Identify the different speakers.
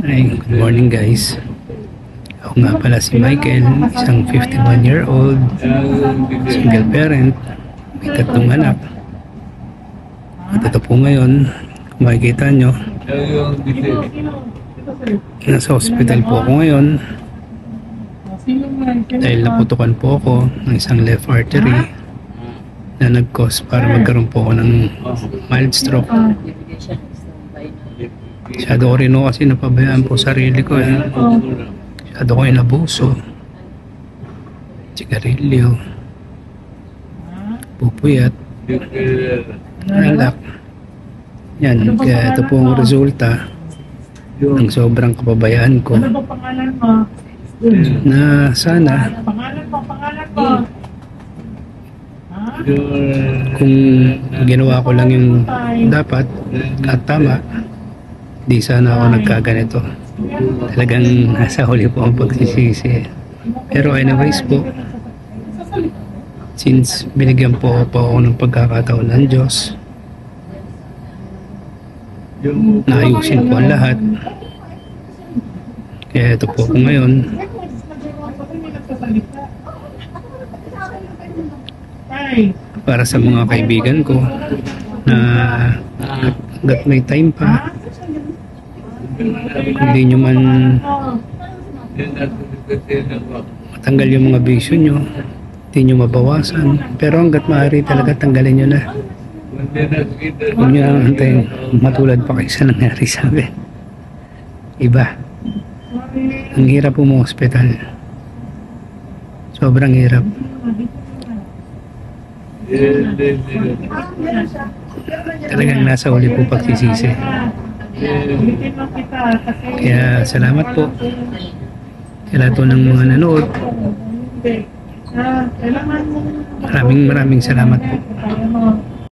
Speaker 1: Ay, good morning guys. Ako nga pala si Michael, isang 51-year-old, single parent, may 3 anak. At ito po ngayon, kung makikita nyo, nasa hospital po ako ngayon dahil naputukan po ako ng isang left artery na nag-cause para magkaroon po ako ng mild stroke. Masyado ko rin ako kasi napabayaan po sarili ko eh. Masyado ko inabuso. Sigarilyo. Pupuyat. Alak. Yan, kaya ito po ang resulta ng sobrang kapabayaan ko na sana kung ginawa ko lang yung dapat at tama, di sana ako nagkaganito. Talagang nasa huli po ang pagsisisi. Pero anyways po, since binigyan po ako ng pagkakataon ng Diyos, naayusin po ang lahat. Kaya ito po ako ngayon. Para sa mga kaibigan ko na hanggat may time pa, hindi nyo man matanggal yung mga bisyo nyo, hindi nyo mabawasan, pero hanggat maaari talaga tanggalin nyo na. Huwag nyo lang antayin matulad pa kayo sa nangyari sa akin. Iba, ang hirap po mga hospital, sobrang hirap. Talagang nasa huli po pagsisisi. Kaya salamat po sa lahat po ng mga nanood. Maraming salamat po.